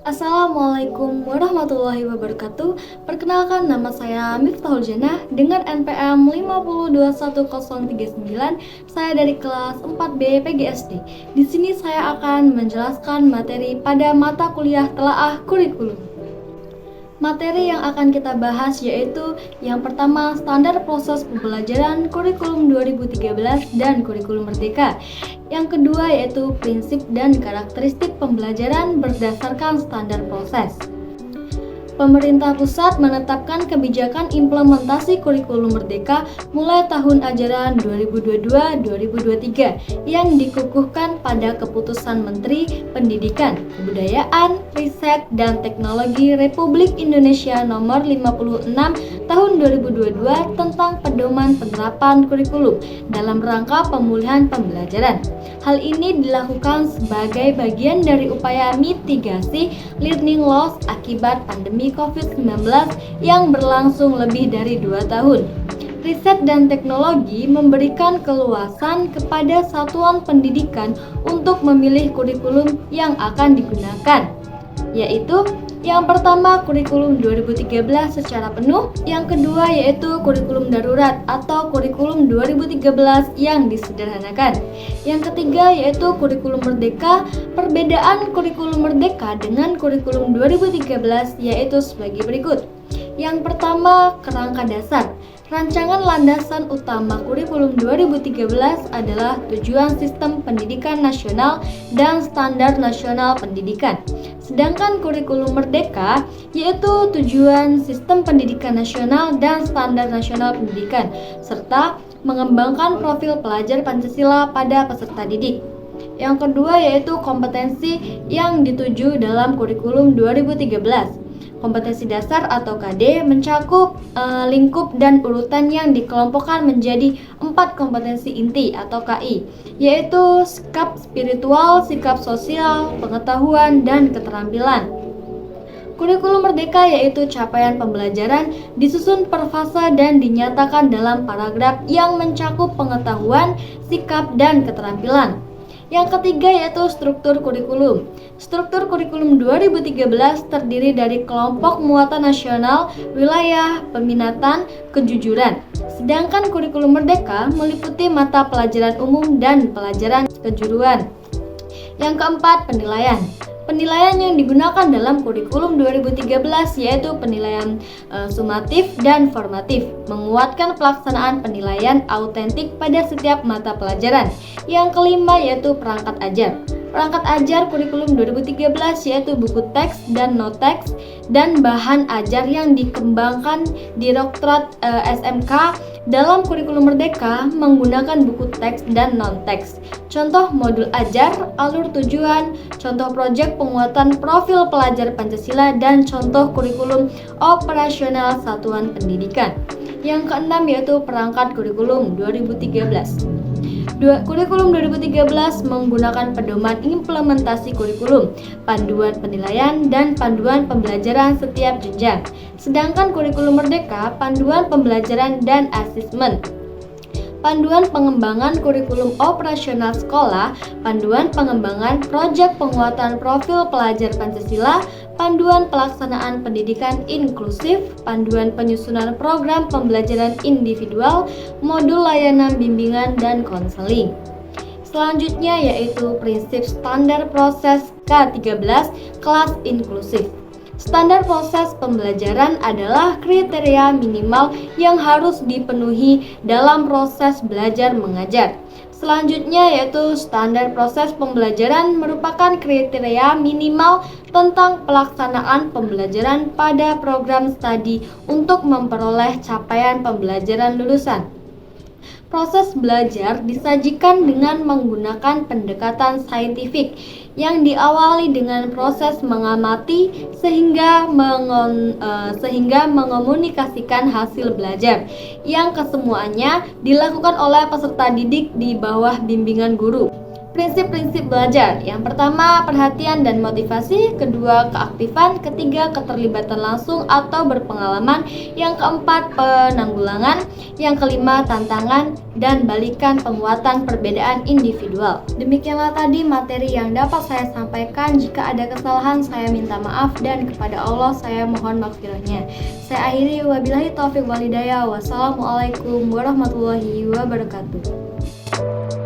Assalamualaikum warahmatullahi wabarakatuh. Perkenalkan, nama saya Miftahul Jannah dengan NPM 5021039. Saya dari kelas 4B PGSD. Di sini saya akan menjelaskan materi pada mata kuliah telaah kurikulum. Materi yang akan kita bahas yaitu yang pertama, standar proses pembelajaran kurikulum 2013 dan kurikulum merdeka. Yang kedua yaitu prinsip dan karakteristik pembelajaran berdasarkan standar proses. Pemerintah pusat menetapkan kebijakan implementasi kurikulum merdeka mulai tahun ajaran 2022-2023 yang dikukuhkan pada Keputusan Menteri Pendidikan, Kebudayaan, Riset, dan Teknologi Republik Indonesia Nomor 56 Tahun 2022 tentang pedoman penerapan kurikulum dalam rangka pemulihan pembelajaran. Hal ini dilakukan sebagai bagian dari upaya mitigasi learning loss akibat pandemi COVID-19 yang berlangsung lebih dari 2 tahun. Riset dan teknologi memberikan keluasan kepada satuan pendidikan untuk memilih kurikulum yang akan digunakan, yaitu yang pertama kurikulum 2013 secara penuh, yang kedua yaitu kurikulum darurat atau kurikulum 2013 yang disederhanakan. Yang ketiga yaitu kurikulum merdeka. Perbedaan kurikulum merdeka dengan kurikulum 2013 yaitu sebagai berikut. Yang pertama, kerangka dasar. Rancangan landasan utama kurikulum 2013 adalah tujuan sistem pendidikan nasional dan standar nasional pendidikan. Sedangkan kurikulum merdeka yaitu tujuan sistem pendidikan nasional dan standar nasional pendidikan, serta mengembangkan profil pelajar Pancasila pada peserta didik. Yang kedua yaitu kompetensi yang dituju dalam kurikulum 2013. Kompetensi dasar atau KD mencakup lingkup dan urutan yang dikelompokkan menjadi 4 kompetensi inti atau KI, yaitu sikap spiritual, sikap sosial, pengetahuan, dan keterampilan. Kurikulum merdeka yaitu capaian pembelajaran disusun per fase dan dinyatakan dalam paragraf yang mencakup pengetahuan, sikap, dan keterampilan. Yang ketiga yaitu struktur kurikulum. Struktur kurikulum 2013 terdiri dari kelompok muatan nasional, wilayah, peminatan, kejujuran. Sedangkan kurikulum merdeka meliputi mata pelajaran umum dan pelajaran kejuruan. Yang keempat, penilaian. Penilaian yang digunakan dalam kurikulum 2013 yaitu penilaian sumatif dan formatif, menguatkan pelaksanaan penilaian autentik pada setiap mata pelajaran. Yang kelima yaitu perangkat ajar. Perangkat ajar kurikulum 2013 yaitu buku teks dan not teks dan bahan ajar yang dikembangkan Direktorat SMK. Dalam kurikulum merdeka menggunakan buku teks dan non-teks. Contoh modul ajar, alur tujuan, contoh proyek penguatan profil pelajar Pancasila, dan contoh kurikulum operasional satuan pendidikan. Yang keenam yaitu perangkat kurikulum 2013. Kurikulum 2013 menggunakan pedoman implementasi kurikulum, panduan penilaian, dan panduan pembelajaran setiap jenjang. Sedangkan kurikulum merdeka, panduan pembelajaran dan asesmen. Panduan pengembangan kurikulum operasional sekolah, panduan pengembangan proyek penguatan profil pelajar Pancasila, panduan pelaksanaan pendidikan inklusif, panduan penyusunan program pembelajaran individual, modul layanan bimbingan dan konseling. Selanjutnya yaitu prinsip standar proses K13 kelas inklusif. Standar proses pembelajaran adalah kriteria minimal yang harus dipenuhi dalam proses belajar mengajar. Selanjutnya yaitu standar proses pembelajaran merupakan kriteria minimal tentang pelaksanaan pembelajaran pada program studi untuk memperoleh capaian pembelajaran lulusan. Proses belajar disajikan dengan menggunakan pendekatan saintifik yang diawali dengan proses mengamati sehingga mengomunikasikan hasil belajar yang kesemuanya dilakukan oleh peserta didik di bawah bimbingan guru. Prinsip-prinsip belajar. Yang pertama, perhatian dan motivasi. Kedua, keaktifan. Ketiga, keterlibatan langsung atau berpengalaman. Yang keempat, penanggulangan. Yang kelima, tantangan. Dan balikan penguatan perbedaan individual. Demikianlah tadi materi yang dapat saya sampaikan. Jika ada kesalahan, saya minta maaf, dan kepada Allah saya mohon maghfirahnya. Saya akhiri, wabillahi taufiq wal hidayah. Wassalamualaikum warahmatullahi wabarakatuh.